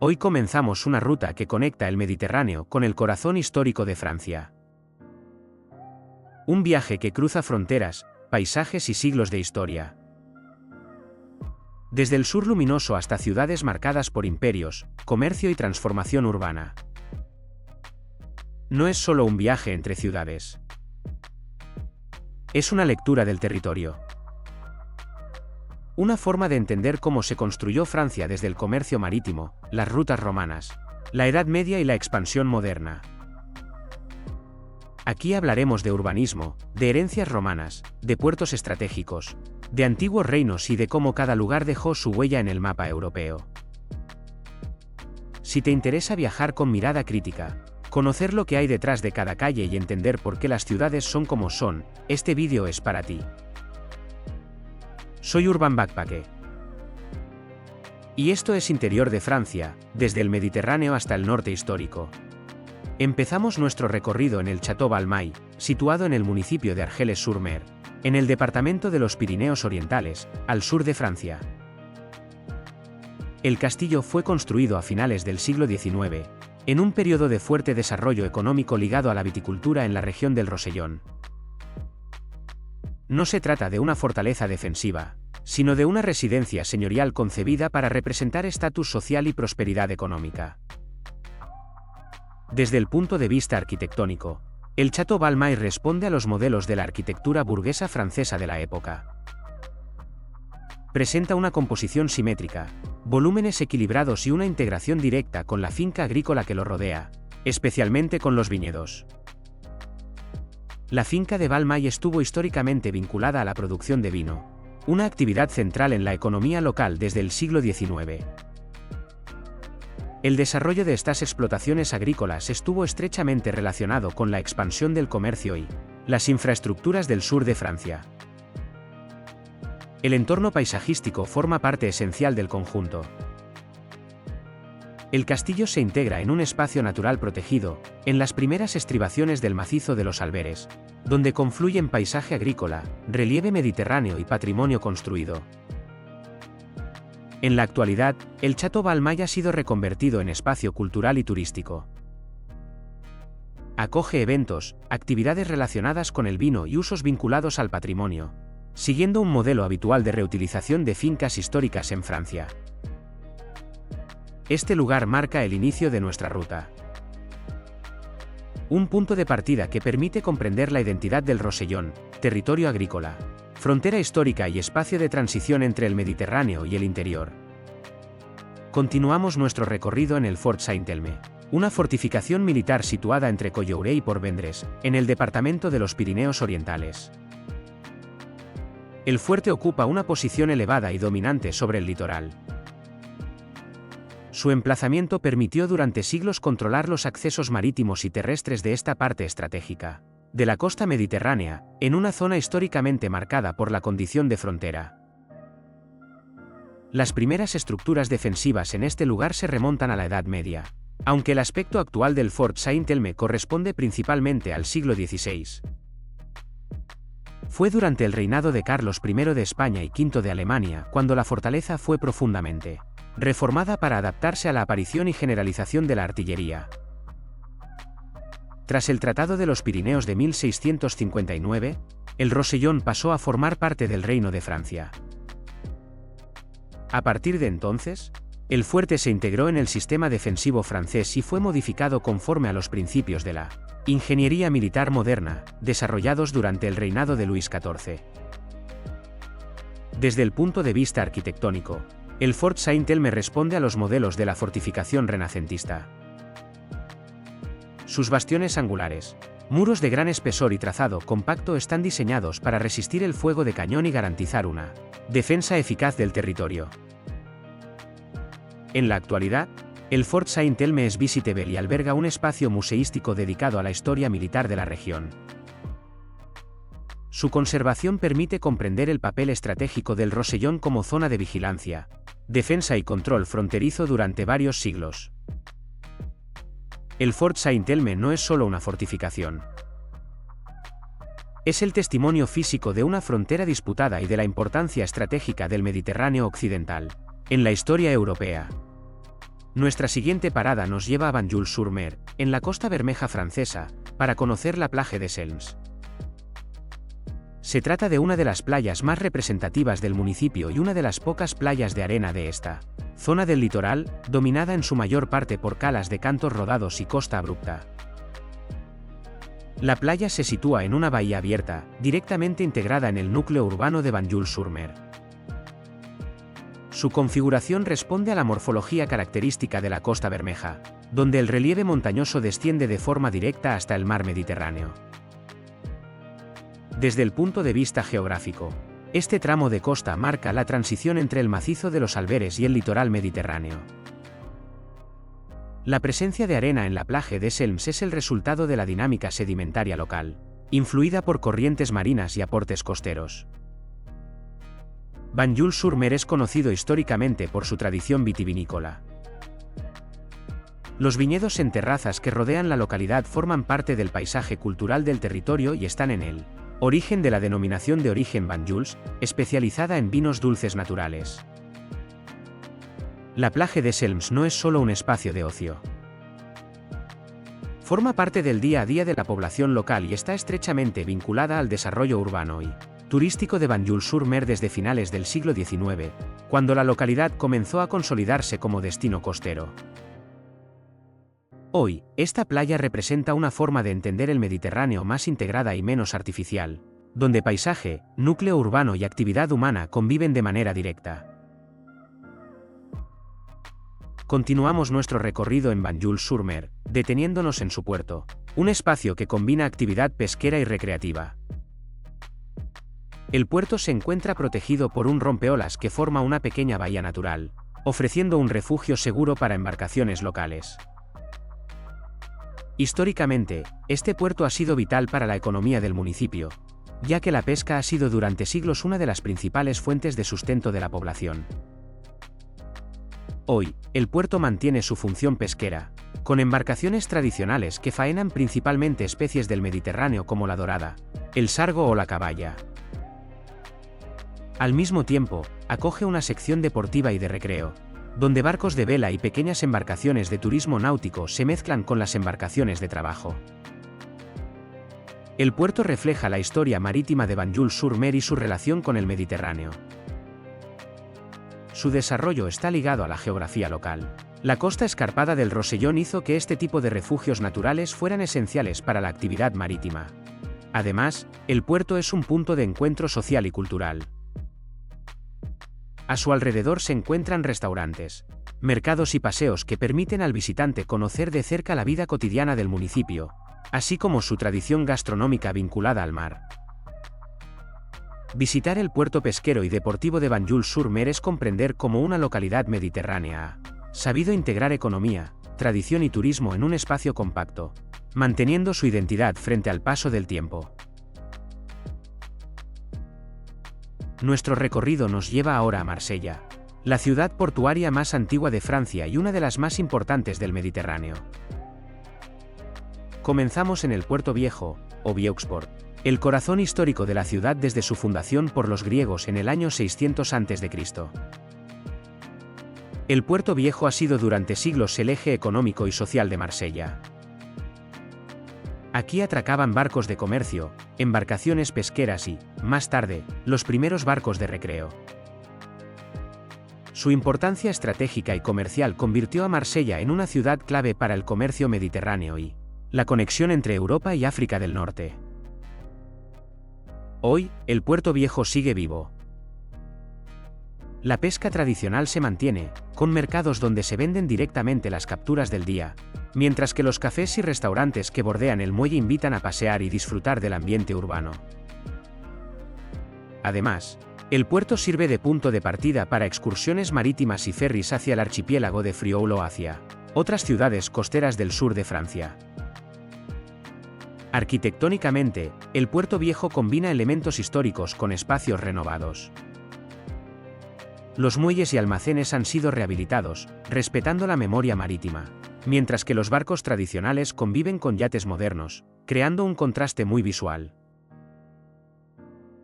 Hoy comenzamos una ruta que conecta el Mediterráneo con el corazón histórico de Francia. Un viaje que cruza fronteras, paisajes y siglos de historia. Desde el sur luminoso hasta ciudades marcadas por imperios, comercio y transformación urbana. No es solo un viaje entre ciudades. Es una lectura del territorio. Una forma de entender cómo se construyó Francia desde el comercio marítimo, las rutas romanas, la Edad Media y la expansión moderna. Aquí hablaremos de urbanismo, de herencias romanas, de puertos estratégicos, de antiguos reinos y de cómo cada lugar dejó su huella en el mapa europeo. Si te interesa viajar con mirada crítica, conocer lo que hay detrás de cada calle y entender por qué las ciudades son como son, este vídeo es para ti. Soy Urban Backpacker. Y esto es Interior de Francia, desde el Mediterráneo hasta el norte histórico. Empezamos nuestro recorrido en el Château Valmaille, situado en el municipio de Argelès-sur-Mer, en el departamento de los Pirineos Orientales, al sur de Francia. El castillo fue construido a finales del siglo XIX, en un periodo de fuerte desarrollo económico ligado a la viticultura en la región del Rosellón. No se trata de una fortaleza defensiva, sino de una residencia señorial concebida para representar estatus social y prosperidad económica. Desde el punto de vista arquitectónico, el Château Valmaille responde a los modelos de la arquitectura burguesa francesa de la época. Presenta una composición simétrica, volúmenes equilibrados y una integración directa con la finca agrícola que lo rodea, especialmente con los viñedos. La finca de Valmaille estuvo históricamente vinculada a la producción de vino, una actividad central en la economía local desde el siglo XIX. El desarrollo de estas explotaciones agrícolas estuvo estrechamente relacionado con la expansión del comercio y las infraestructuras del sur de Francia. El entorno paisajístico forma parte esencial del conjunto. El castillo se integra en un espacio natural protegido, en las primeras estribaciones del macizo de los Alberes, donde confluyen paisaje agrícola, relieve mediterráneo y patrimonio construido. En la actualidad, el Château Valmaille ha sido reconvertido en espacio cultural y turístico. Acoge eventos, actividades relacionadas con el vino y usos vinculados al patrimonio, siguiendo un modelo habitual de reutilización de fincas históricas en Francia. Este lugar marca el inicio de nuestra ruta. Un punto de partida que permite comprender la identidad del Rosellón, territorio agrícola, frontera histórica y espacio de transición entre el Mediterráneo y el interior. Continuamos nuestro recorrido en el Fort Saint-Elme, una fortificación militar situada entre Coyeuré y Port-Vendres, en el departamento de los Pirineos Orientales. El fuerte ocupa una posición elevada y dominante sobre el litoral. Su emplazamiento permitió durante siglos controlar los accesos marítimos y terrestres de esta parte estratégica de la costa mediterránea, en una zona históricamente marcada por la condición de frontera. Las primeras estructuras defensivas en este lugar se remontan a la Edad Media, aunque el aspecto actual del Fort Saint-Elme corresponde principalmente al siglo XVI. Fue durante el reinado de Carlos I de España y V de Alemania cuando la fortaleza fue profundamente reformada para adaptarse a la aparición y generalización de la artillería. Tras el Tratado de los Pirineos de 1659, el Rosellón pasó a formar parte del Reino de Francia. A partir de entonces, el fuerte se integró en el sistema defensivo francés y fue modificado conforme a los principios de la ingeniería militar moderna, desarrollados durante el reinado de Luis XIV. Desde el punto de vista arquitectónico, el Fort Saint-Elme responde a los modelos de la fortificación renacentista. Sus bastiones angulares, muros de gran espesor y trazado compacto están diseñados para resistir el fuego de cañón y garantizar una defensa eficaz del territorio. En la actualidad, el Fort Saint-Elme es visitable y alberga un espacio museístico dedicado a la historia militar de la región. Su conservación permite comprender el papel estratégico del Rosellón como zona de vigilancia, defensa y control fronterizo durante varios siglos. El Fort Saint-Elme no es solo una fortificación. Es el testimonio físico de una frontera disputada y de la importancia estratégica del Mediterráneo occidental en la historia europea. Nuestra siguiente parada nos lleva a Banjul-sur-Mer, en la Costa Bermeja francesa, para conocer la plage de Selms. Se trata de una de las playas más representativas del municipio y una de las pocas playas de arena de esta zona del litoral, dominada en su mayor parte por calas de cantos rodados y costa abrupta. La playa se sitúa en una bahía abierta, directamente integrada en el núcleo urbano de Banjul-sur-Mer. Su configuración responde a la morfología característica de la Costa Bermeja, donde el relieve montañoso desciende de forma directa hasta el mar Mediterráneo. Desde el punto de vista geográfico, este tramo de costa marca la transición entre el macizo de los Alberes y el litoral mediterráneo. La presencia de arena en la plage de Selms es el resultado de la dinámica sedimentaria local, influida por corrientes marinas y aportes costeros. Banjul-sur-Mer es conocido históricamente por su tradición vitivinícola. Los viñedos en terrazas que rodean la localidad forman parte del paisaje cultural del territorio y están en el origen de la denominación de origen Banjuls, especializada en vinos dulces naturales. La plage de Selms no es solo un espacio de ocio. Forma parte del día a día de la población local y está estrechamente vinculada al desarrollo urbano y turístico de Banjul-sur-Mer desde finales del siglo XIX, cuando la localidad comenzó a consolidarse como destino costero. Hoy, esta playa representa una forma de entender el Mediterráneo más integrada y menos artificial, donde paisaje, núcleo urbano y actividad humana conviven de manera directa. Continuamos nuestro recorrido en Banjul-sur-Mer, deteniéndonos en su puerto, un espacio que combina actividad pesquera y recreativa. El puerto se encuentra protegido por un rompeolas que forma una pequeña bahía natural, ofreciendo un refugio seguro para embarcaciones locales. Históricamente, este puerto ha sido vital para la economía del municipio, ya que la pesca ha sido durante siglos una de las principales fuentes de sustento de la población. Hoy, el puerto mantiene su función pesquera, con embarcaciones tradicionales que faenan principalmente especies del Mediterráneo como la dorada, el sargo o la caballa. Al mismo tiempo, acoge una sección deportiva y de recreo, donde barcos de vela y pequeñas embarcaciones de turismo náutico se mezclan con las embarcaciones de trabajo. El puerto refleja la historia marítima de Banjul-sur-Mer y su relación con el Mediterráneo. Su desarrollo está ligado a la geografía local. La costa escarpada del Rosellón hizo que este tipo de refugios naturales fueran esenciales para la actividad marítima. Además, el puerto es un punto de encuentro social y cultural. A su alrededor se encuentran restaurantes, mercados y paseos que permiten al visitante conocer de cerca la vida cotidiana del municipio, así como su tradición gastronómica vinculada al mar. Visitar el puerto pesquero y deportivo de Banjul-sur-Mer es comprender cómo una localidad mediterránea ha sabido integrar economía, tradición y turismo en un espacio compacto, manteniendo su identidad frente al paso del tiempo. Nuestro recorrido nos lleva ahora a Marsella, la ciudad portuaria más antigua de Francia y una de las más importantes del Mediterráneo. Comenzamos en el Puerto Viejo, o Vieux-Port, el corazón histórico de la ciudad desde su fundación por los griegos en el año 600 a.C. El Puerto Viejo ha sido durante siglos el eje económico y social de Marsella. Aquí atracaban barcos de comercio, embarcaciones pesqueras y, más tarde, los primeros barcos de recreo. Su importancia estratégica y comercial convirtió a Marsella en una ciudad clave para el comercio mediterráneo y la conexión entre Europa y África del Norte. Hoy, el Puerto Viejo sigue vivo. La pesca tradicional se mantiene, con mercados donde se venden directamente las capturas del día, mientras que los cafés y restaurantes que bordean el muelle invitan a pasear y disfrutar del ambiente urbano. Además, el puerto sirve de punto de partida para excursiones marítimas y ferries hacia el archipiélago de Frioul o hacia otras ciudades costeras del sur de Francia. Arquitectónicamente, el Puerto Viejo combina elementos históricos con espacios renovados. Los muelles y almacenes han sido rehabilitados, respetando la memoria marítima, mientras que los barcos tradicionales conviven con yates modernos, creando un contraste muy visual.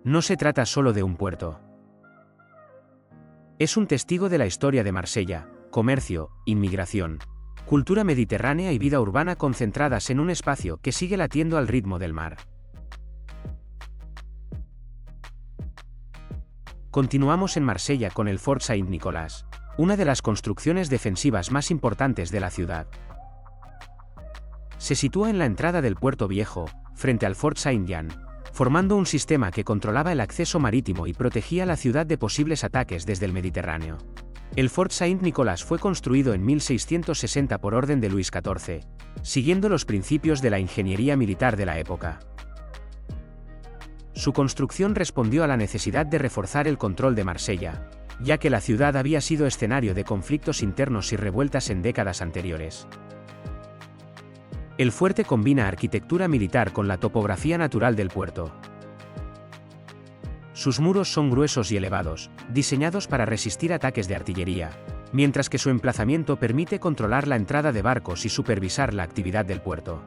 No se trata solo de un puerto. Es un testigo de la historia de Marsella, comercio, inmigración, cultura mediterránea y vida urbana concentradas en un espacio que sigue latiendo al ritmo del mar. Continuamos en Marsella con el Fort Saint-Nicolas, una de las construcciones defensivas más importantes de la ciudad. Se sitúa en la entrada del Puerto Viejo, frente al Fort Saint-Jean, formando un sistema que controlaba el acceso marítimo y protegía la ciudad de posibles ataques desde el Mediterráneo. El Fort Saint-Nicolas fue construido en 1660 por orden de Luis XIV, siguiendo los principios de la ingeniería militar de la época. Su construcción respondió a la necesidad de reforzar el control de Marsella, ya que la ciudad había sido escenario de conflictos internos y revueltas en décadas anteriores. El fuerte combina arquitectura militar con la topografía natural del puerto. Sus muros son gruesos y elevados, diseñados para resistir ataques de artillería, mientras que su emplazamiento permite controlar la entrada de barcos y supervisar la actividad del puerto.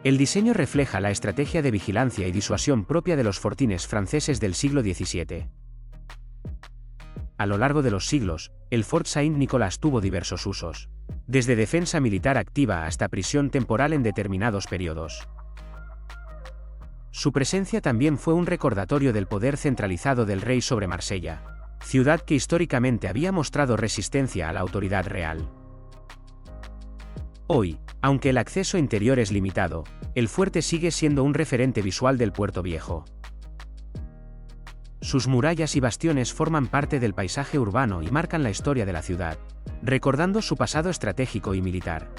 El diseño refleja la estrategia de vigilancia y disuasión propia de los fortines franceses del siglo XVII. A lo largo de los siglos, el Fort Saint-Nicolas tuvo diversos usos, desde defensa militar activa hasta prisión temporal en determinados periodos. Su presencia también fue un recordatorio del poder centralizado del rey sobre Marsella, ciudad que históricamente había mostrado resistencia a la autoridad real. Hoy, aunque el acceso interior es limitado, el fuerte sigue siendo un referente visual del Puerto Viejo. Sus murallas y bastiones forman parte del paisaje urbano y marcan la historia de la ciudad, recordando su pasado estratégico y militar.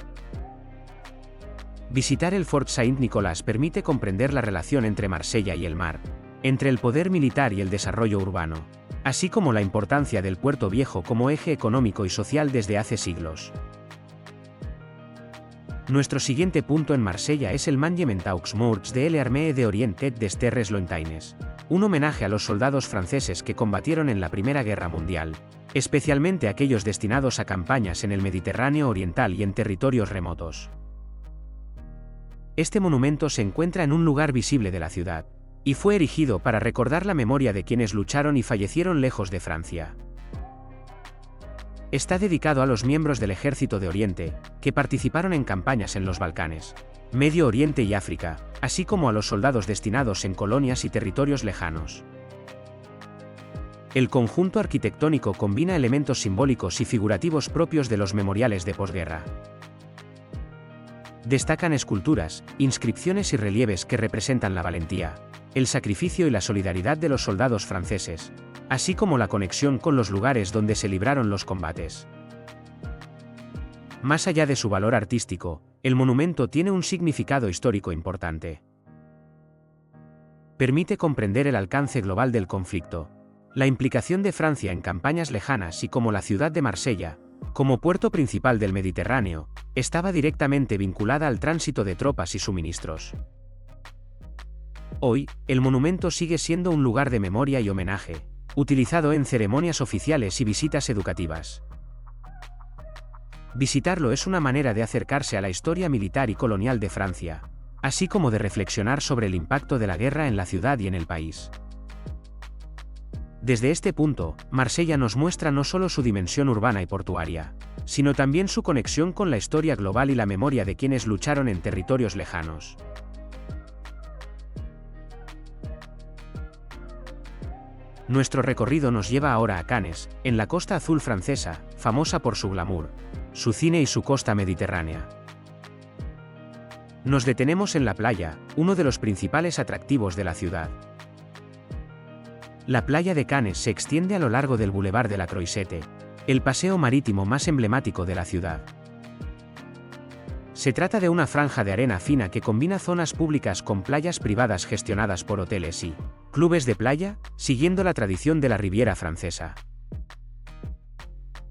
Visitar el Fort Saint-Nicolas permite comprender la relación entre Marsella y el mar, entre el poder militar y el desarrollo urbano, así como la importancia del Puerto Viejo como eje económico y social desde hace siglos. Nuestro siguiente punto en Marsella es el Monument aux Morts de l'Armée d'Orient des Terres Lointaines, un homenaje a los soldados franceses que combatieron en la Primera Guerra Mundial, especialmente aquellos destinados a campañas en el Mediterráneo oriental y en territorios remotos. Este monumento se encuentra en un lugar visible de la ciudad, y fue erigido para recordar la memoria de quienes lucharon y fallecieron lejos de Francia. Está dedicado a los miembros del Ejército de Oriente, que participaron en campañas en los Balcanes, Medio Oriente y África, así como a los soldados destinados en colonias y territorios lejanos. El conjunto arquitectónico combina elementos simbólicos y figurativos propios de los memoriales de posguerra. Destacan esculturas, inscripciones y relieves que representan la valentía, el sacrificio y la solidaridad de los soldados franceses, así como la conexión con los lugares donde se libraron los combates. Más allá de su valor artístico, el monumento tiene un significado histórico importante. Permite comprender el alcance global del conflicto, la implicación de Francia en campañas lejanas y cómo la ciudad de Marsella, como puerto principal del Mediterráneo, estaba directamente vinculada al tránsito de tropas y suministros. Hoy, el monumento sigue siendo un lugar de memoria y homenaje, utilizado en ceremonias oficiales y visitas educativas. Visitarlo es una manera de acercarse a la historia militar y colonial de Francia, así como de reflexionar sobre el impacto de la guerra en la ciudad y en el país. Desde este punto, Marsella nos muestra no solo su dimensión urbana y portuaria, sino también su conexión con la historia global y la memoria de quienes lucharon en territorios lejanos. Nuestro recorrido nos lleva ahora a Cannes, en la Costa Azul francesa, famosa por su glamour, su cine y su costa mediterránea. Nos detenemos en la playa, uno de los principales atractivos de la ciudad. La playa de Cannes se extiende a lo largo del Boulevard de la Croisette, el paseo marítimo más emblemático de la ciudad. Se trata de una franja de arena fina que combina zonas públicas con playas privadas gestionadas por hoteles y clubes de playa, siguiendo la tradición de la Riviera francesa.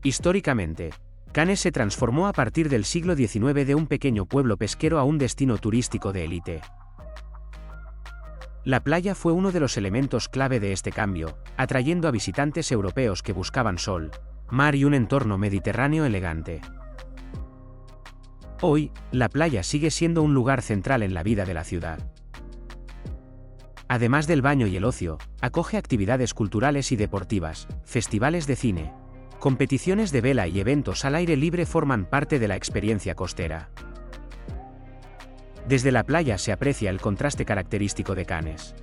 Históricamente, Cannes se transformó a partir del siglo XIX de un pequeño pueblo pesquero a un destino turístico de élite. La playa fue uno de los elementos clave de este cambio, atrayendo a visitantes europeos que buscaban sol, mar y un entorno mediterráneo elegante. Hoy, la playa sigue siendo un lugar central en la vida de la ciudad. Además del baño y el ocio, acoge actividades culturales y deportivas, festivales de cine, Competiciones de vela y eventos al aire libre forman parte de la experiencia costera. Desde la playa se aprecia el contraste característico de Cannes.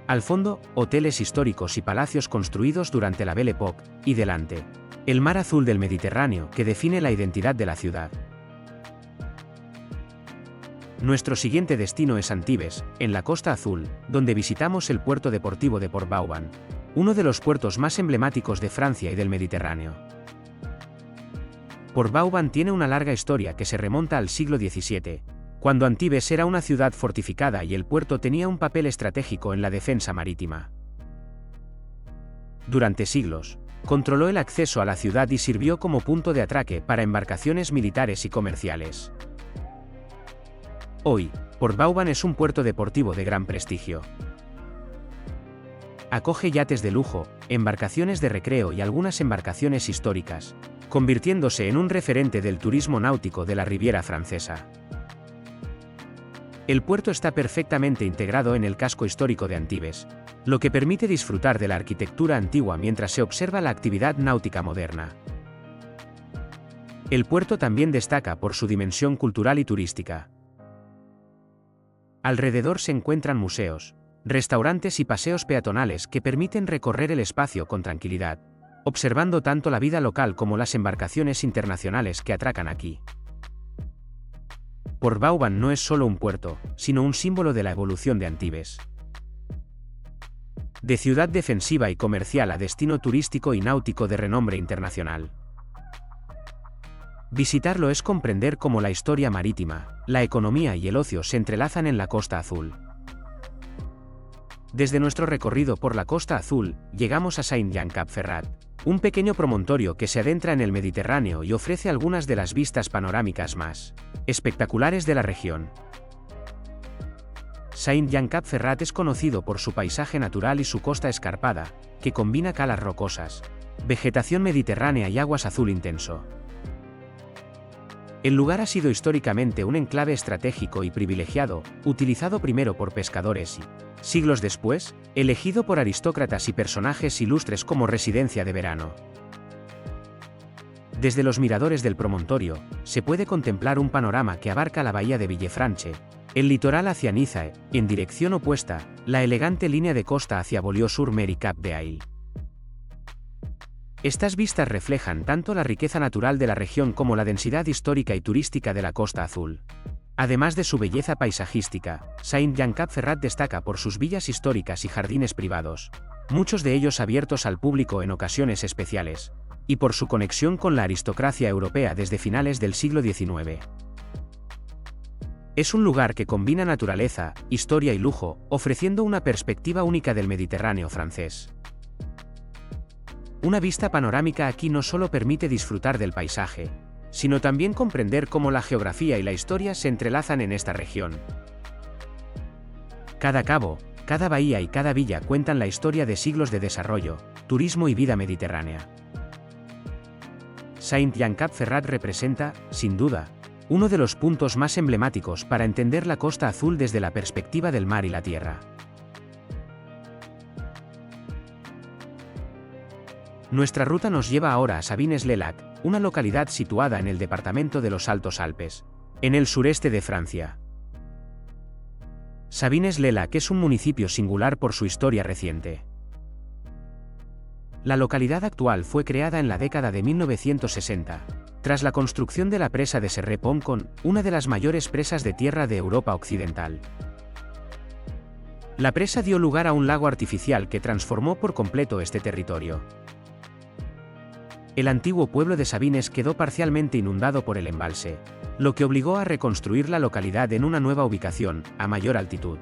Al fondo, hoteles históricos y palacios construidos durante la Belle Époque, y delante, el mar azul del Mediterráneo que define la identidad de la ciudad. Nuestro siguiente destino es Antibes, en la Costa Azul, donde visitamos el puerto deportivo de Port Vauban, uno de los puertos más emblemáticos de Francia y del Mediterráneo. Port Vauban tiene una larga historia que se remonta al siglo XVII, cuando Antibes era una ciudad fortificada y el puerto tenía un papel estratégico en la defensa marítima. Durante siglos, controló el acceso a la ciudad y sirvió como punto de atraque para embarcaciones militares y comerciales. Hoy, Port Vauban es un puerto deportivo de gran prestigio. Acoge yates de lujo, embarcaciones de recreo y algunas embarcaciones históricas, convirtiéndose en un referente del turismo náutico de la Riviera Francesa. El puerto está perfectamente integrado en el casco histórico de Antibes, lo que permite disfrutar de la arquitectura antigua mientras se observa la actividad náutica moderna. El puerto también destaca por su dimensión cultural y turística. Alrededor se encuentran museos, restaurantes y paseos peatonales que permiten recorrer el espacio con tranquilidad, observando tanto la vida local como las embarcaciones internacionales que atracan aquí. Port Vauban no es solo un puerto, sino un símbolo de la evolución de Antibes. De ciudad defensiva y comercial a destino turístico y náutico de renombre internacional. Visitarlo es comprender cómo la historia marítima, la economía y el ocio se entrelazan en la Costa Azul. Desde nuestro recorrido por la Costa Azul, llegamos a Saint-Jean-Cap-Ferrat, un pequeño promontorio que se adentra en el Mediterráneo y ofrece algunas de las vistas panorámicas más espectaculares de la región. Saint-Jean-Cap-Ferrat es conocido por su paisaje natural y su costa escarpada, que combina calas rocosas, vegetación mediterránea y aguas azul intenso. El lugar ha sido históricamente un enclave estratégico y privilegiado, utilizado primero por pescadores y, siglos después, elegido por aristócratas y personajes ilustres como residencia de verano. Desde los miradores del promontorio, se puede contemplar un panorama que abarca la bahía de Villefranche, el litoral hacia Niza y, en dirección opuesta, la elegante línea de costa hacia Beaulieu-sur-Mer y Cap d'Ail. Estas vistas reflejan tanto la riqueza natural de la región como la densidad histórica y turística de la Costa Azul. Además de su belleza paisajística, Saint-Jean-Cap-Ferrat destaca por sus villas históricas y jardines privados, muchos de ellos abiertos al público en ocasiones especiales, y por su conexión con la aristocracia europea desde finales del siglo XIX. Es un lugar que combina naturaleza, historia y lujo, ofreciendo una perspectiva única del Mediterráneo francés. Una vista panorámica aquí no solo permite disfrutar del paisaje, sino también comprender cómo la geografía y la historia se entrelazan en esta región. Cada cabo, cada bahía y cada villa cuentan la historia de siglos de desarrollo, turismo y vida mediterránea. Saint-Jean-Cap-Ferrat representa, sin duda, uno de los puntos más emblemáticos para entender la Costa Azul desde la perspectiva del mar y la tierra. Nuestra ruta nos lleva ahora a Savines-lès-Lac, una localidad situada en el departamento de los Altos Alpes, en el sureste de Francia. Savines-lès-Lac es un municipio singular por su historia reciente. La localidad actual fue creada en la década de 1960, tras la construcción de la presa de Serre-Ponçon, una de las mayores presas de tierra de Europa Occidental. La presa dio lugar a un lago artificial que transformó por completo este territorio. El antiguo pueblo de Savines quedó parcialmente inundado por el embalse, lo que obligó a reconstruir la localidad en una nueva ubicación, a mayor altitud.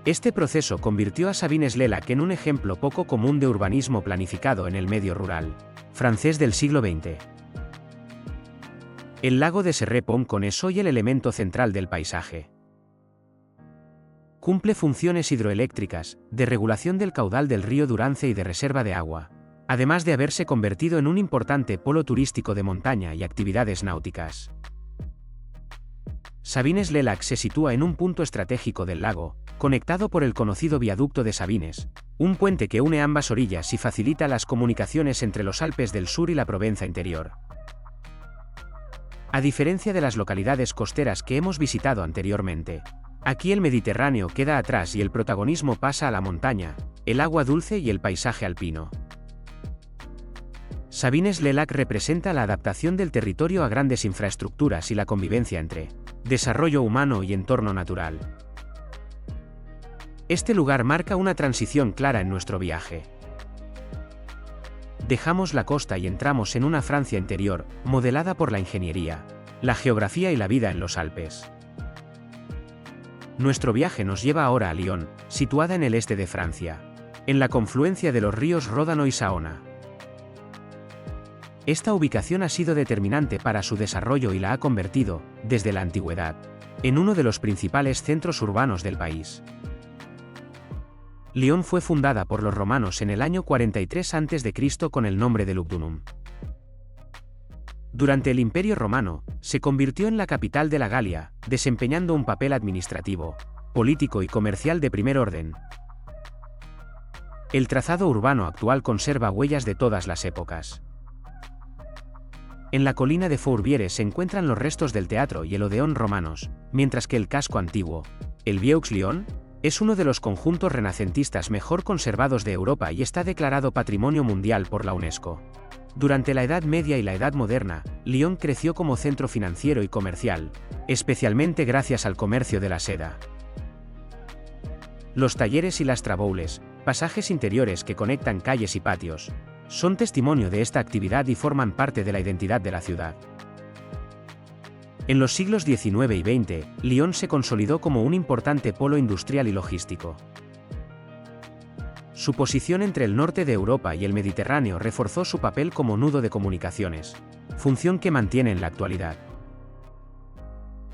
Este proceso convirtió a Savines-lès-Lac en un ejemplo poco común de urbanismo planificado en el medio rural francés del siglo XX. El lago de Serre-Ponçon es hoy el elemento central del paisaje. Cumple funciones hidroeléctricas, de regulación del caudal del río Durance y de reserva de agua, además de haberse convertido en un importante polo turístico de montaña y actividades náuticas. Savines-lès-Lac se sitúa en un punto estratégico del lago, conectado por el conocido viaducto de Sabines, un puente que une ambas orillas y facilita las comunicaciones entre los Alpes del Sur y la Provenza interior. A diferencia de las localidades costeras que hemos visitado anteriormente, aquí el Mediterráneo queda atrás y el protagonismo pasa a la montaña, el agua dulce y el paisaje alpino. Sabines-le-Lac representa la adaptación del territorio a grandes infraestructuras y la convivencia entre desarrollo humano y entorno natural. Este lugar marca una transición clara en nuestro viaje. Dejamos la costa y entramos en una Francia interior, modelada por la ingeniería, la geografía y la vida en los Alpes. Nuestro viaje nos lleva ahora a Lyon, situada en el este de Francia, en la confluencia de los ríos Ródano y Saona. Esta ubicación ha sido determinante para su desarrollo y la ha convertido, desde la antigüedad, en uno de los principales centros urbanos del país. Lyon fue fundada por los romanos en el año 43 a.C. con el nombre de Lugdunum. Durante el Imperio Romano, se convirtió en la capital de la Galia, desempeñando un papel administrativo, político y comercial de primer orden. El trazado urbano actual conserva huellas de todas las épocas. En la colina de Fourvière se encuentran los restos del teatro y el Odeón romanos, mientras que el casco antiguo, el Vieux-Lyon, es uno de los conjuntos renacentistas mejor conservados de Europa y está declarado Patrimonio Mundial por la UNESCO. Durante la Edad Media y la Edad Moderna, Lyon creció como centro financiero y comercial, especialmente gracias al comercio de la seda. Los talleres y las traboules, pasajes interiores que conectan calles y patios, son testimonio de esta actividad y forman parte de la identidad de la ciudad. En los siglos XIX y XX, Lyon se consolidó como un importante polo industrial y logístico. Su posición entre el norte de Europa y el Mediterráneo reforzó su papel como nudo de comunicaciones, función que mantiene en la actualidad.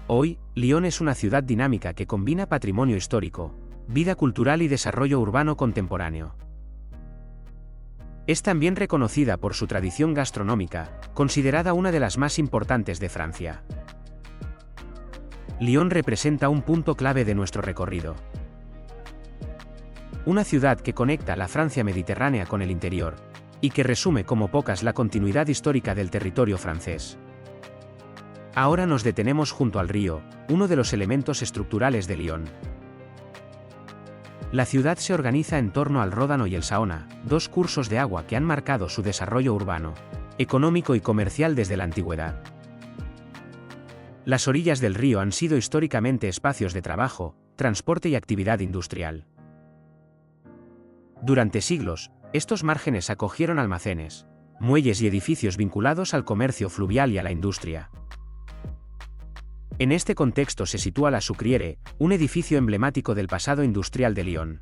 Hoy, Lyon es una ciudad dinámica que combina patrimonio histórico, vida cultural y desarrollo urbano contemporáneo. Es también reconocida por su tradición gastronómica, considerada una de las más importantes de Francia. Lyon representa un punto clave de nuestro recorrido. Una ciudad que conecta la Francia mediterránea con el interior, y que resume como pocas la continuidad histórica del territorio francés. Ahora nos detenemos junto al río, uno de los elementos estructurales de Lyon. La ciudad se organiza en torno al Ródano y el Saona, dos cursos de agua que han marcado su desarrollo urbano, económico y comercial desde la antigüedad. Las orillas del río han sido históricamente espacios de trabajo, transporte y actividad industrial. Durante siglos, estos márgenes acogieron almacenes, muelles y edificios vinculados al comercio fluvial y a la industria. En este contexto se sitúa la Sucrière, un edificio emblemático del pasado industrial de Lyon.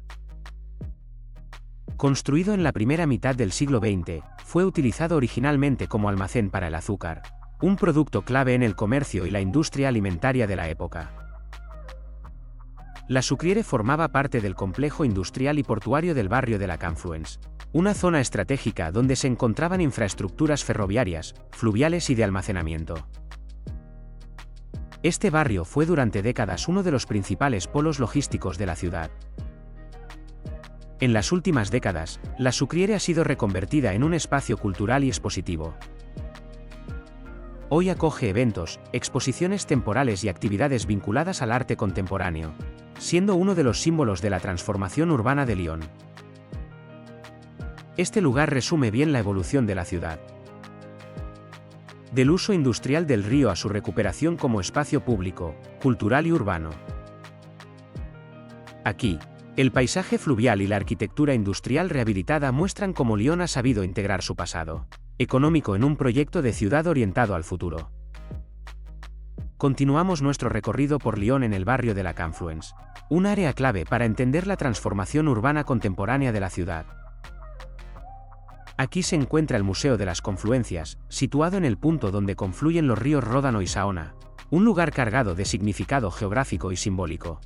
Construido en la primera mitad del siglo XX, fue utilizado originalmente como almacén para el azúcar, un producto clave en el comercio y la industria alimentaria de la época. La Sucrière formaba parte del complejo industrial y portuario del barrio de la Confluence, una zona estratégica donde se encontraban infraestructuras ferroviarias, fluviales y de almacenamiento. Este barrio fue durante décadas uno de los principales polos logísticos de la ciudad. En las últimas décadas, la Sucrière ha sido reconvertida en un espacio cultural y expositivo. Hoy acoge eventos, exposiciones temporales y actividades vinculadas al arte contemporáneo, siendo uno de los símbolos de la transformación urbana de Lyon. Este lugar resume bien la evolución de la ciudad. Del uso industrial del río a su recuperación como espacio público, cultural y urbano. Aquí, el paisaje fluvial y la arquitectura industrial rehabilitada muestran cómo Lyon ha sabido integrar su pasado económico en un proyecto de ciudad orientado al futuro. Continuamos nuestro recorrido por Lyon en el barrio de la Confluence, un área clave para entender la transformación urbana contemporánea de la ciudad. Aquí se encuentra el Museo de las Confluencias, situado en el punto donde confluyen los ríos Ródano y Saona, un lugar cargado de significado geográfico y simbólico.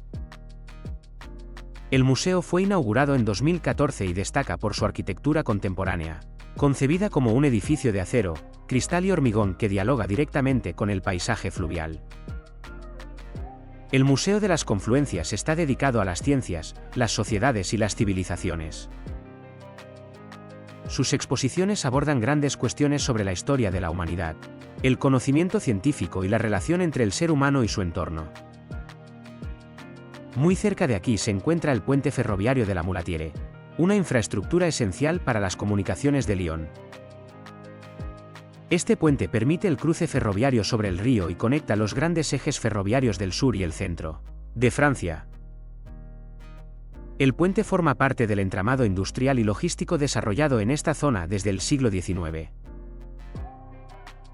El museo fue inaugurado en 2014 y destaca por su arquitectura contemporánea, concebida como un edificio de acero, cristal y hormigón que dialoga directamente con el paisaje fluvial. El Museo de las Confluencias está dedicado a las ciencias, las sociedades y las civilizaciones. Sus exposiciones abordan grandes cuestiones sobre la historia de la humanidad, el conocimiento científico y la relación entre el ser humano y su entorno. Muy cerca de aquí se encuentra el puente ferroviario de la Mulatiere, una infraestructura esencial para las comunicaciones de Lyon. Este puente permite el cruce ferroviario sobre el río y conecta los grandes ejes ferroviarios del sur y el centro de Francia. El puente forma parte del entramado industrial y logístico desarrollado en esta zona desde el siglo XIX.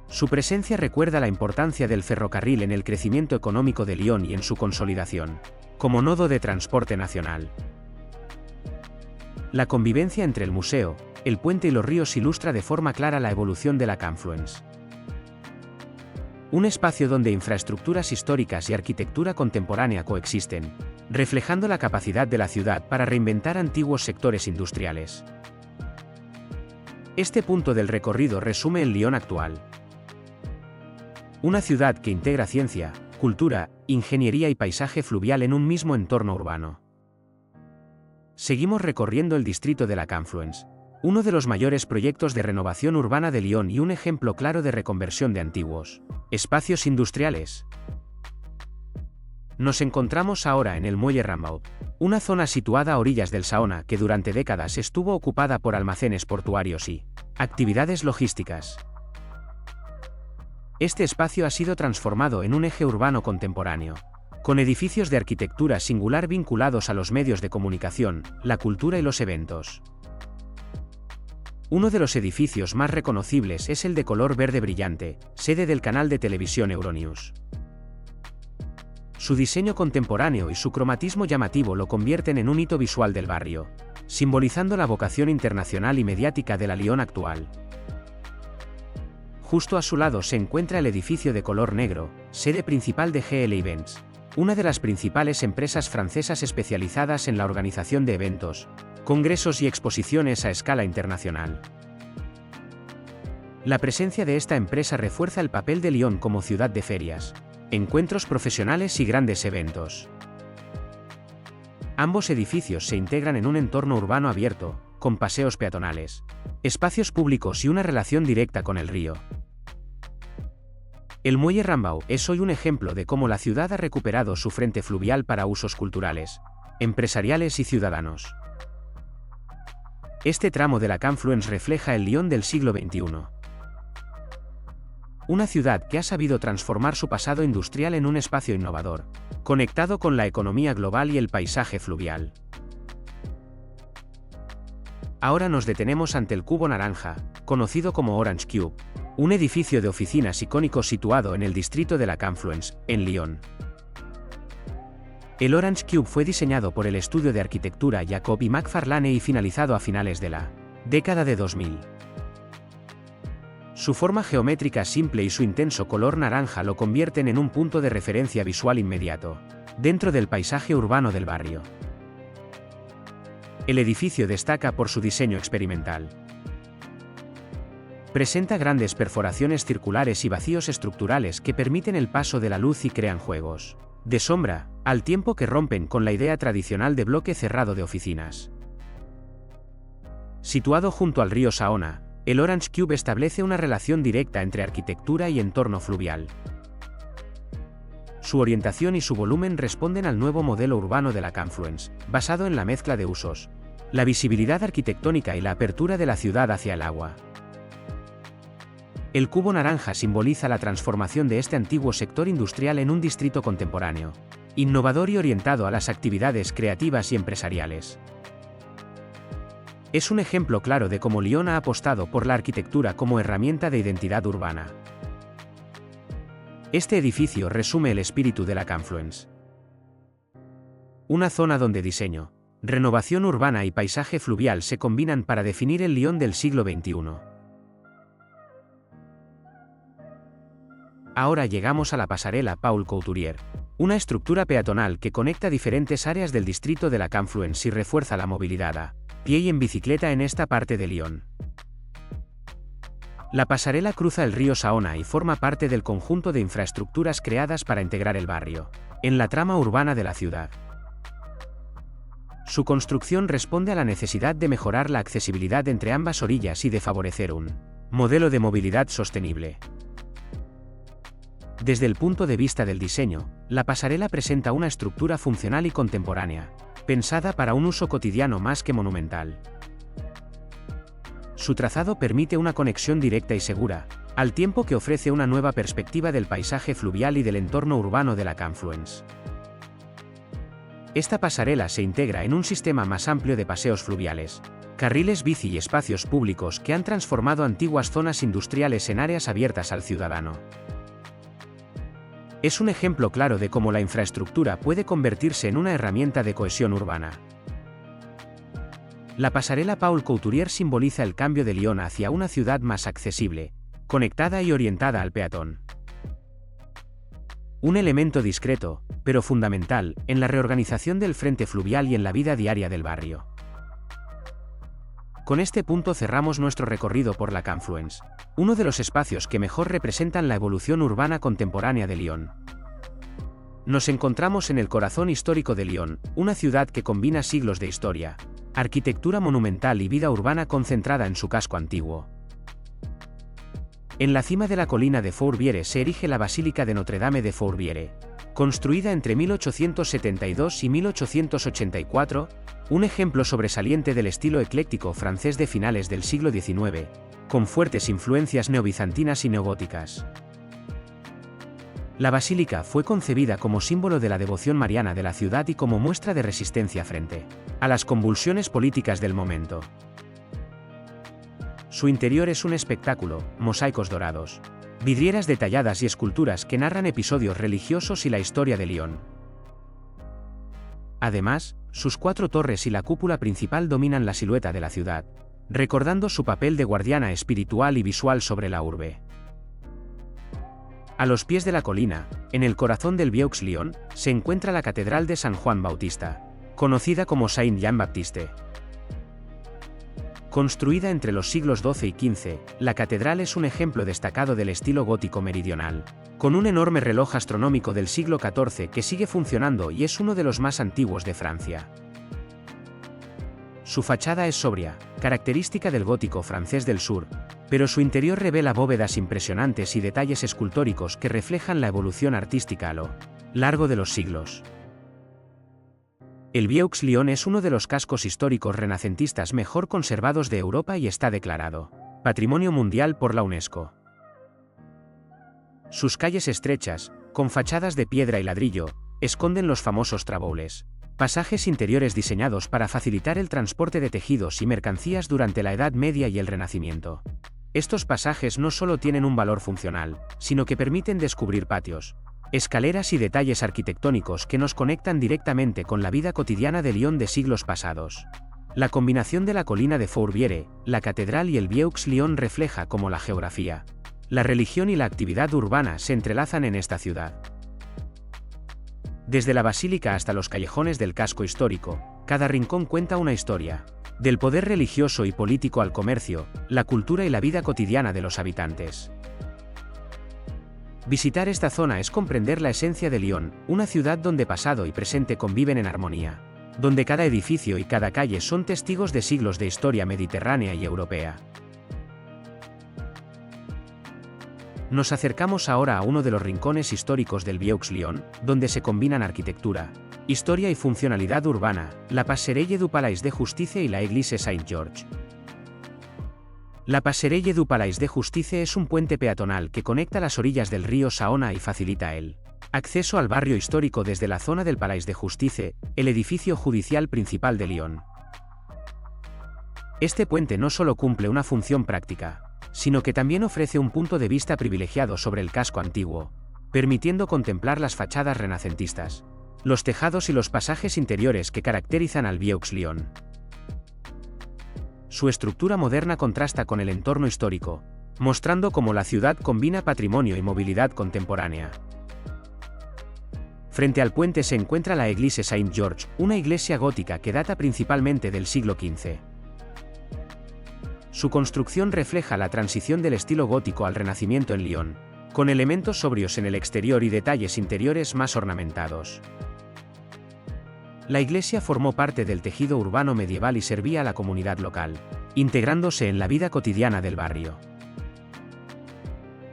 Su presencia recuerda la importancia del ferrocarril en el crecimiento económico de Lyon y en su consolidación como nodo de transporte nacional. La convivencia entre el museo, el puente y los ríos ilustra de forma clara la evolución de la Confluence. Un espacio donde infraestructuras históricas y arquitectura contemporánea coexisten, reflejando la capacidad de la ciudad para reinventar antiguos sectores industriales. Este punto del recorrido resume el Lyon actual. Una ciudad que integra ciencia, cultura, ingeniería y paisaje fluvial en un mismo entorno urbano. Seguimos recorriendo el distrito de la Confluence, uno de los mayores proyectos de renovación urbana de Lyon y un ejemplo claro de reconversión de antiguos espacios industriales. Nos encontramos ahora en el Muelle Rambaud, una zona situada a orillas del Saona que durante décadas estuvo ocupada por almacenes portuarios y actividades logísticas. Este espacio ha sido transformado en un eje urbano contemporáneo, con edificios de arquitectura singular vinculados a los medios de comunicación, la cultura y los eventos. Uno de los edificios más reconocibles es el de color verde brillante, sede del canal de televisión Euronews. Su diseño contemporáneo y su cromatismo llamativo lo convierten en un hito visual del barrio, simbolizando la vocación internacional y mediática de la Lyon actual. Justo a su lado se encuentra el edificio de color negro, sede principal de GL Events, una de las principales empresas francesas especializadas en la organización de eventos, congresos y exposiciones a escala internacional. La presencia de esta empresa refuerza el papel de Lyon como ciudad de ferias, encuentros profesionales y grandes eventos. Ambos edificios se integran en un entorno urbano abierto, con paseos peatonales, espacios públicos y una relación directa con el río. El Muelle Rambaud es hoy un ejemplo de cómo la ciudad ha recuperado su frente fluvial para usos culturales, empresariales y ciudadanos. Este tramo de la Confluence refleja el Lyon del siglo XXI. Una ciudad que ha sabido transformar su pasado industrial en un espacio innovador, conectado con la economía global y el paisaje fluvial. Ahora nos detenemos ante el Cubo Naranja, conocido como Orange Cube, un edificio de oficinas icónico situado en el distrito de la Confluence, en Lyon. El Orange Cube fue diseñado por el estudio de arquitectura Jacob y McFarlane y finalizado a finales de la década de 2000. Su forma geométrica simple y su intenso color naranja lo convierten en un punto de referencia visual inmediato, dentro del paisaje urbano del barrio. El edificio destaca por su diseño experimental. Presenta grandes perforaciones circulares y vacíos estructurales que permiten el paso de la luz y crean juegos de sombra, al tiempo que rompen con la idea tradicional de bloque cerrado de oficinas. Situado junto al río Saona, el Orange Cube establece una relación directa entre arquitectura y entorno fluvial. Su orientación y su volumen responden al nuevo modelo urbano de la Confluence, basado en la mezcla de usos, la visibilidad arquitectónica y la apertura de la ciudad hacia el agua. El cubo naranja simboliza la transformación de este antiguo sector industrial en un distrito contemporáneo, innovador y orientado a las actividades creativas y empresariales. Es un ejemplo claro de cómo Lyon ha apostado por la arquitectura como herramienta de identidad urbana. Este edificio resume el espíritu de la Confluence. Una zona donde diseño, renovación urbana y paisaje fluvial se combinan para definir el Lyon del siglo XXI. Ahora llegamos a la pasarela Paul Couturier, una estructura peatonal que conecta diferentes áreas del distrito de la Confluence y refuerza la movilidad a pie y en bicicleta en esta parte de Lyon. La pasarela cruza el río Saona y forma parte del conjunto de infraestructuras creadas para integrar el barrio, en la trama urbana de la ciudad. Su construcción responde a la necesidad de mejorar la accesibilidad entre ambas orillas y de favorecer un modelo de movilidad sostenible. Desde el punto de vista del diseño, la pasarela presenta una estructura funcional y contemporánea, pensada para un uso cotidiano más que monumental. Su trazado permite una conexión directa y segura, al tiempo que ofrece una nueva perspectiva del paisaje fluvial y del entorno urbano de la Confluence. Esta pasarela se integra en un sistema más amplio de paseos fluviales, carriles bici y espacios públicos que han transformado antiguas zonas industriales en áreas abiertas al ciudadano. Es un ejemplo claro de cómo la infraestructura puede convertirse en una herramienta de cohesión urbana. La pasarela Paul Couturier simboliza el cambio de Lyon hacia una ciudad más accesible, conectada y orientada al peatón. Un elemento discreto, pero fundamental, en la reorganización del frente fluvial y en la vida diaria del barrio. Con este punto cerramos nuestro recorrido por la Confluence, uno de los espacios que mejor representan la evolución urbana contemporánea de Lyon. Nos encontramos en el corazón histórico de Lyon, una ciudad que combina siglos de historia, arquitectura monumental y vida urbana concentrada en su casco antiguo. En la cima de la colina de Fourvière se erige la Basílica de Notre-Dame de Fourvière, construida entre 1872 y 1884, un ejemplo sobresaliente del estilo ecléctico francés de finales del siglo XIX, con fuertes influencias neobizantinas y neogóticas. La basílica fue concebida como símbolo de la devoción mariana de la ciudad y como muestra de resistencia frente a las convulsiones políticas del momento. Su interior es un espectáculo, mosaicos dorados, vidrieras detalladas y esculturas que narran episodios religiosos y la historia de Lyon. Además, sus 4 torres y la cúpula principal dominan la silueta de la ciudad, recordando su papel de guardiana espiritual y visual sobre la urbe. A los pies de la colina, en el corazón del Vieux-Lyon, se encuentra la Catedral de San Juan Bautista, conocida como Saint-Jean-Baptiste. Construida entre los siglos XII y XV, la catedral es un ejemplo destacado del estilo gótico meridional, con un enorme reloj astronómico del siglo XIV que sigue funcionando y es uno de los más antiguos de Francia. Su fachada es sobria, característica del gótico francés del sur, pero su interior revela bóvedas impresionantes y detalles escultóricos que reflejan la evolución artística a lo largo de los siglos. El Vieux-Lyon es uno de los cascos históricos renacentistas mejor conservados de Europa y está declarado Patrimonio Mundial por la UNESCO. Sus calles estrechas, con fachadas de piedra y ladrillo, esconden los famosos traboules, pasajes interiores diseñados para facilitar el transporte de tejidos y mercancías durante la Edad Media y el Renacimiento. Estos pasajes no solo tienen un valor funcional, sino que permiten descubrir patios, escaleras y detalles arquitectónicos que nos conectan directamente con la vida cotidiana de Lyon de siglos pasados. La combinación de la colina de Fourvière, la catedral y el Vieux-Lyon refleja cómo la geografía, la religión y la actividad urbana se entrelazan en esta ciudad. Desde la basílica hasta los callejones del casco histórico, cada rincón cuenta una historia, del poder religioso y político al comercio, la cultura y la vida cotidiana de los habitantes. Visitar esta zona es comprender la esencia de Lyon, una ciudad donde pasado y presente conviven en armonía, donde cada edificio y cada calle son testigos de siglos de historia mediterránea y europea. Nos acercamos ahora a uno de los rincones históricos del Vieux-Lyon, donde se combinan arquitectura, historia y funcionalidad urbana, la Passerelle du Palais de Justice y la Église Saint-Georges. La Passerelle du Palais de Justice es un puente peatonal que conecta las orillas del río Saona y facilita el acceso al barrio histórico desde la zona del Palais de Justice, el edificio judicial principal de Lyon. Este puente no solo cumple una función práctica, sino que también ofrece un punto de vista privilegiado sobre el casco antiguo, permitiendo contemplar las fachadas renacentistas, los tejados y los pasajes interiores que caracterizan al Vieux-Lyon. Su estructura moderna contrasta con el entorno histórico, mostrando cómo la ciudad combina patrimonio y movilidad contemporánea. Frente al puente se encuentra la Église Saint-Georges, una iglesia gótica que data principalmente del siglo XV. Su construcción refleja la transición del estilo gótico al Renacimiento en Lyon, con elementos sobrios en el exterior y detalles interiores más ornamentados. La iglesia formó parte del tejido urbano medieval y servía a la comunidad local, integrándose en la vida cotidiana del barrio.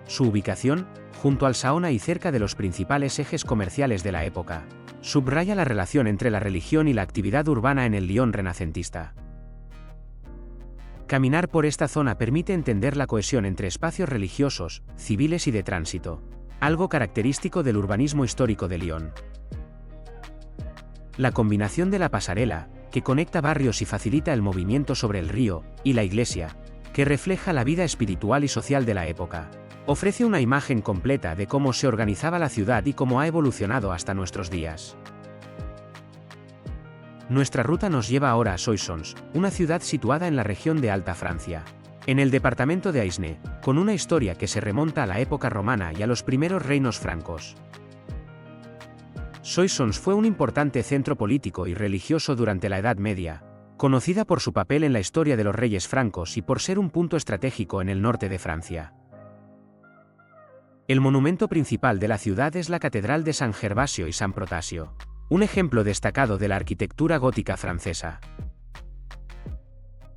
Su ubicación, junto al Saona y cerca de los principales ejes comerciales de la época, subraya la relación entre la religión y la actividad urbana en el Lyon renacentista. Caminar por esta zona permite entender la cohesión entre espacios religiosos, civiles y de tránsito, algo característico del urbanismo histórico de Lyon. La combinación de la pasarela, que conecta barrios y facilita el movimiento sobre el río, y la iglesia, que refleja la vida espiritual y social de la época, ofrece una imagen completa de cómo se organizaba la ciudad y cómo ha evolucionado hasta nuestros días. Nuestra ruta nos lleva ahora a Soissons, una ciudad situada en la región de Alta Francia, en el departamento de Aisne, con una historia que se remonta a la época romana y a los primeros reinos francos. Soissons fue un importante centro político y religioso durante la Edad Media, conocida por su papel en la historia de los reyes francos y por ser un punto estratégico en el norte de Francia. El monumento principal de la ciudad es la Catedral de San Gervasio y San Protasio, un ejemplo destacado de la arquitectura gótica francesa.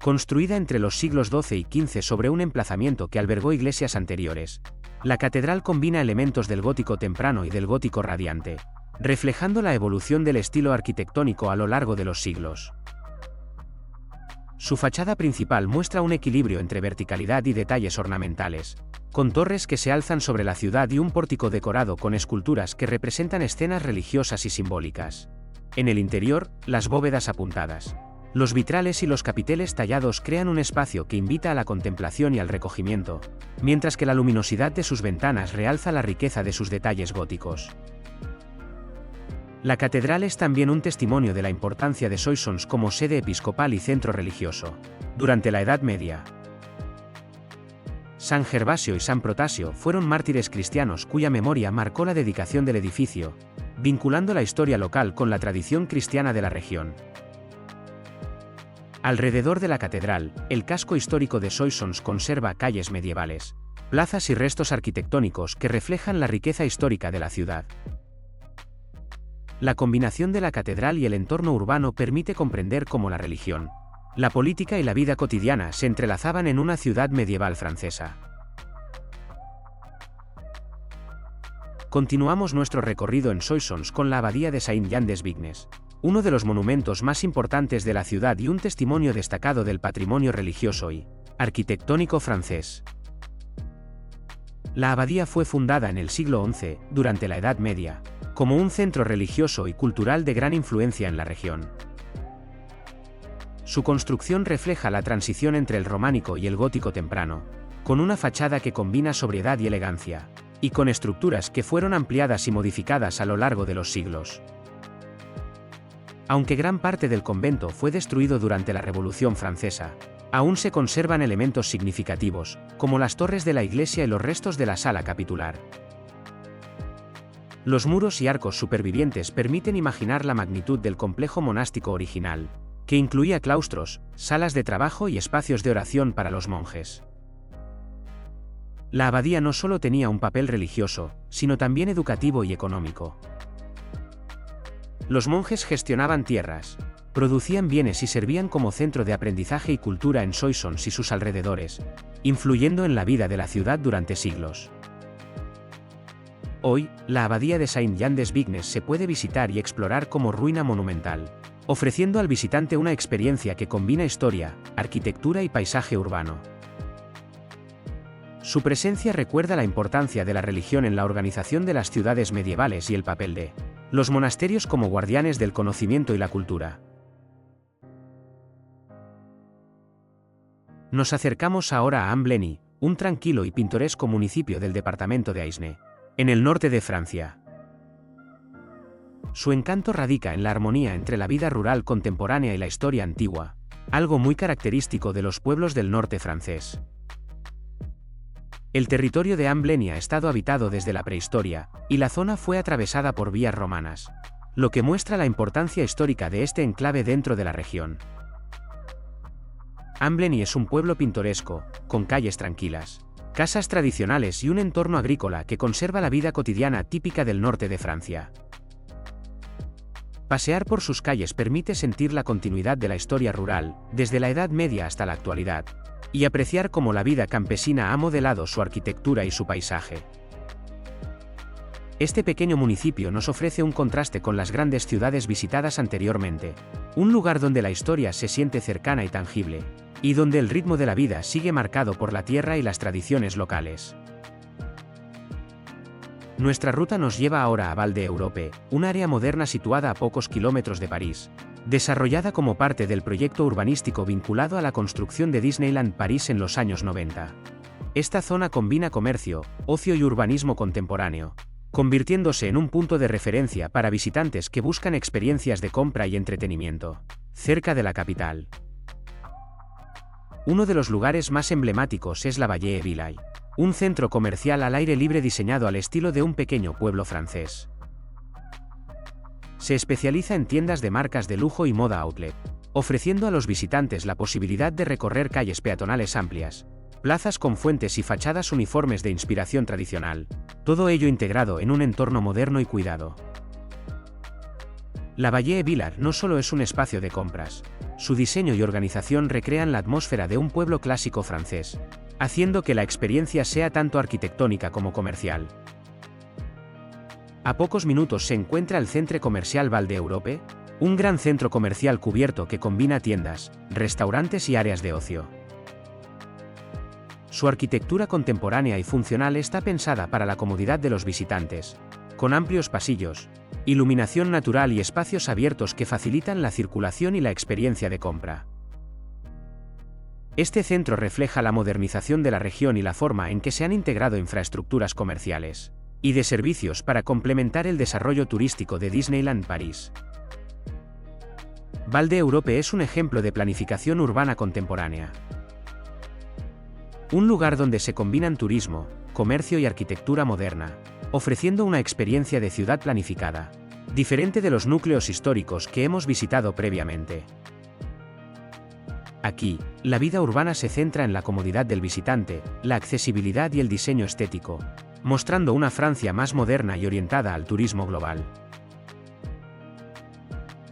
Construida entre los siglos XII y XV sobre un emplazamiento que albergó iglesias anteriores, la catedral combina elementos del gótico temprano y del gótico radiante, reflejando la evolución del estilo arquitectónico a lo largo de los siglos. Su fachada principal muestra un equilibrio entre verticalidad y detalles ornamentales, con torres que se alzan sobre la ciudad y un pórtico decorado con esculturas que representan escenas religiosas y simbólicas. En el interior, las bóvedas apuntadas, los vitrales y los capiteles tallados crean un espacio que invita a la contemplación y al recogimiento, mientras que la luminosidad de sus ventanas realza la riqueza de sus detalles góticos. La catedral es también un testimonio de la importancia de Soissons como sede episcopal y centro religioso, durante la Edad Media. San Gervasio y San Protasio fueron mártires cristianos cuya memoria marcó la dedicación del edificio, vinculando la historia local con la tradición cristiana de la región. Alrededor de la catedral, el casco histórico de Soissons conserva calles medievales, plazas y restos arquitectónicos que reflejan la riqueza histórica de la ciudad. La combinación de la catedral y el entorno urbano permite comprender cómo la religión, la política y la vida cotidiana se entrelazaban en una ciudad medieval francesa. Continuamos nuestro recorrido en Soissons con la abadía de Saint-Jean-des-Vignes, uno de los monumentos más importantes de la ciudad y un testimonio destacado del patrimonio religioso y arquitectónico francés. La abadía fue fundada en el siglo XI, durante la Edad Media, como un centro religioso y cultural de gran influencia en la región. Su construcción refleja la transición entre el románico y el gótico temprano, con una fachada que combina sobriedad y elegancia, y con estructuras que fueron ampliadas y modificadas a lo largo de los siglos. Aunque gran parte del convento fue destruido durante la Revolución Francesa, aún se conservan elementos significativos, como las torres de la iglesia y los restos de la sala capitular. Los muros y arcos supervivientes permiten imaginar la magnitud del complejo monástico original, que incluía claustros, salas de trabajo y espacios de oración para los monjes. La abadía no solo tenía un papel religioso, sino también educativo y económico. Los monjes gestionaban tierras, producían bienes y servían como centro de aprendizaje y cultura en Soissons y sus alrededores, influyendo en la vida de la ciudad durante siglos. Hoy, la abadía de Saint-Jean-des-Vignes se puede visitar y explorar como ruina monumental, ofreciendo al visitante una experiencia que combina historia, arquitectura y paisaje urbano. Su presencia recuerda la importancia de la religión en la organización de las ciudades medievales y el papel de los monasterios como guardianes del conocimiento y la cultura. Nos acercamos ahora a Ambleny, un tranquilo y pintoresco municipio del departamento de Aisne, en el norte de Francia. Su encanto radica en la armonía entre la vida rural contemporánea y la historia antigua, algo muy característico de los pueblos del norte francés. El territorio de Ambleny ha estado habitado desde la prehistoria, y la zona fue atravesada por vías romanas, lo que muestra la importancia histórica de este enclave dentro de la región. Ambleny es un pueblo pintoresco, con calles tranquilas, casas tradicionales y un entorno agrícola que conserva la vida cotidiana típica del norte de Francia. Pasear por sus calles permite sentir la continuidad de la historia rural, desde la Edad Media hasta la actualidad, y apreciar cómo la vida campesina ha modelado su arquitectura y su paisaje. Este pequeño municipio nos ofrece un contraste con las grandes ciudades visitadas anteriormente, un lugar donde la historia se siente cercana y tangible, y donde el ritmo de la vida sigue marcado por la tierra y las tradiciones locales. Nuestra ruta nos lleva ahora a Val d'Europe, un área moderna situada a pocos kilómetros de París, desarrollada como parte del proyecto urbanístico vinculado a la construcción de Disneyland París en los años 90. Esta zona combina comercio, ocio y urbanismo contemporáneo, convirtiéndose en un punto de referencia para visitantes que buscan experiencias de compra y entretenimiento, cerca de la capital. Uno de los lugares más emblemáticos es la Vallée Village, un centro comercial al aire libre diseñado al estilo de un pequeño pueblo francés. Se especializa en tiendas de marcas de lujo y moda outlet, ofreciendo a los visitantes la posibilidad de recorrer calles peatonales amplias, plazas con fuentes y fachadas uniformes de inspiración tradicional, todo ello integrado en un entorno moderno y cuidado. La Vallée Village no solo es un espacio de compras, su diseño y organización recrean la atmósfera de un pueblo clásico francés, haciendo que la experiencia sea tanto arquitectónica como comercial. A pocos minutos se encuentra el Centre Comercial Val d'Europe, un gran centro comercial cubierto que combina tiendas, restaurantes y áreas de ocio. Su arquitectura contemporánea y funcional está pensada para la comodidad de los visitantes, con amplios pasillos, iluminación natural y espacios abiertos que facilitan la circulación y la experiencia de compra. Este centro refleja la modernización de la región y la forma en que se han integrado infraestructuras comerciales y de servicios para complementar el desarrollo turístico de Disneyland París. Val d'Europe es un ejemplo de planificación urbana contemporánea. Un lugar donde se combinan turismo, comercio y arquitectura moderna, ofreciendo una experiencia de ciudad planificada, diferente de los núcleos históricos que hemos visitado previamente. Aquí, la vida urbana se centra en la comodidad del visitante, la accesibilidad y el diseño estético, mostrando una Francia más moderna y orientada al turismo global.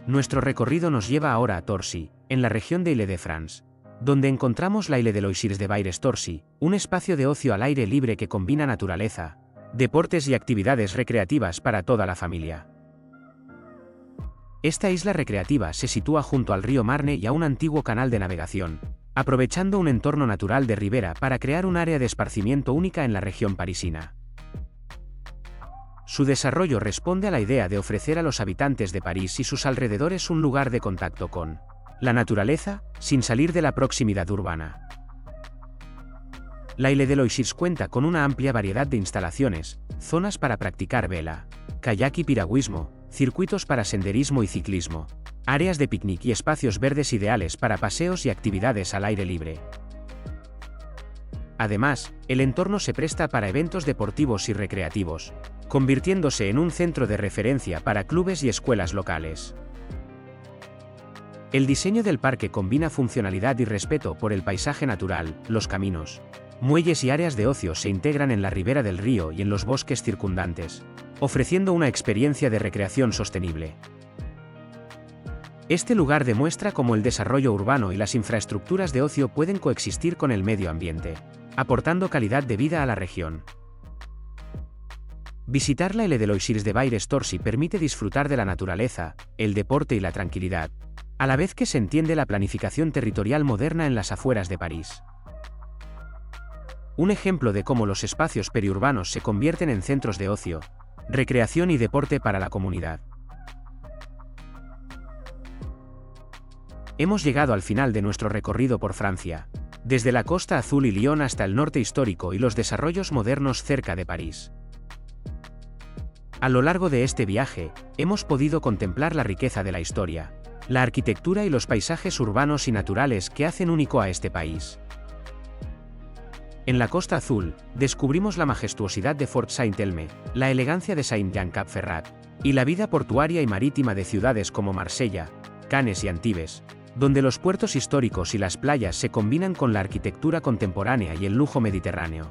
Nuestro recorrido nos lleva ahora a Torcy, en la región de Île-de-France, donde encontramos la Ile de Loisirs de Baires-Torcy, un espacio de ocio al aire libre que combina naturaleza, deportes y actividades recreativas para toda la familia. Esta isla recreativa se sitúa junto al río Marne y a un antiguo canal de navegación, aprovechando un entorno natural de ribera para crear un área de esparcimiento única en la región parisina. Su desarrollo responde a la idea de ofrecer a los habitantes de París y sus alrededores un lugar de contacto con la naturaleza, sin salir de la proximidad urbana. La Ile de Loisirs cuenta con una amplia variedad de instalaciones, zonas para practicar vela, kayak y piragüismo, circuitos para senderismo y ciclismo, áreas de picnic y espacios verdes ideales para paseos y actividades al aire libre. Además, el entorno se presta para eventos deportivos y recreativos, convirtiéndose en un centro de referencia para clubes y escuelas locales. El diseño del parque combina funcionalidad y respeto por el paisaje natural, los caminos, muelles y áreas de ocio se integran en la ribera del río y en los bosques circundantes, ofreciendo una experiencia de recreación sostenible. Este lugar demuestra cómo el desarrollo urbano y las infraestructuras de ocio pueden coexistir con el medio ambiente, aportando calidad de vida a la región. Visitar la Ile de Loisirs de Baires-Torcy permite disfrutar de la naturaleza, el deporte y la tranquilidad, a la vez que se entiende la planificación territorial moderna en las afueras de París. Un ejemplo de cómo los espacios periurbanos se convierten en centros de ocio, recreación y deporte para la comunidad. Hemos llegado al final de nuestro recorrido por Francia, desde la Costa Azul y Lyon hasta el norte histórico y los desarrollos modernos cerca de París. A lo largo de este viaje, hemos podido contemplar la riqueza de la historia, la arquitectura y los paisajes urbanos y naturales que hacen único a este país. En la Costa Azul, descubrimos la majestuosidad de Fort Saint-Elme, la elegancia de Saint-Jean-Cap-Ferrat, y la vida portuaria y marítima de ciudades como Marsella, Cannes y Antibes, donde los puertos históricos y las playas se combinan con la arquitectura contemporánea y el lujo mediterráneo.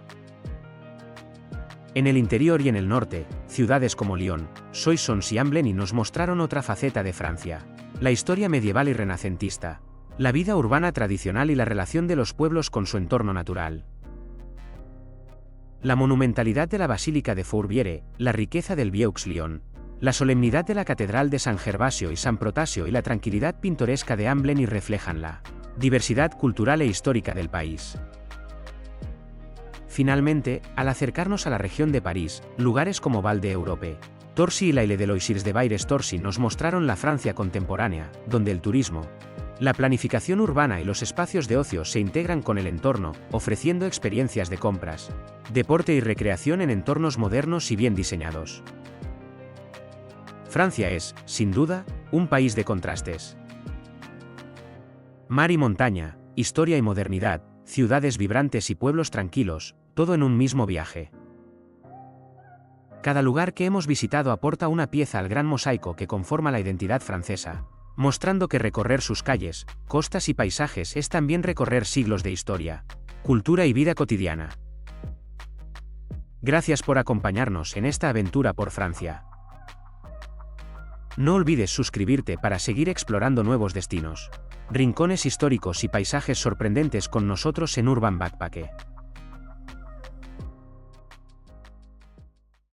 En el interior y en el norte, ciudades como Lyon, Soissons y Amblenay nos mostraron otra faceta de Francia. La historia medieval y renacentista, la vida urbana tradicional y la relación de los pueblos con su entorno natural. La monumentalidad de la Basílica de Fourvière, la riqueza del Vieux-Lyon, la solemnidad de la Catedral de San Gervasio y San Protasio y la tranquilidad pintoresca de Amblenay reflejan la diversidad cultural e histórica del país. Finalmente, al acercarnos a la región de París, lugares como Val d'Europe, Torcy y la Ile de Loisirs de Baires-Torcy nos mostraron la Francia contemporánea, donde el turismo, la planificación urbana y los espacios de ocio se integran con el entorno, ofreciendo experiencias de compras, deporte y recreación en entornos modernos y bien diseñados. Francia es, sin duda, un país de contrastes. Mar y montaña, historia y modernidad, ciudades vibrantes y pueblos tranquilos, todo en un mismo viaje. Cada lugar que hemos visitado aporta una pieza al gran mosaico que conforma la identidad francesa, mostrando que recorrer sus calles, costas y paisajes es también recorrer siglos de historia, cultura y vida cotidiana. Gracias por acompañarnos en esta aventura por Francia. No olvides suscribirte para seguir explorando nuevos destinos, rincones históricos y paisajes sorprendentes con nosotros en Urban Backpack.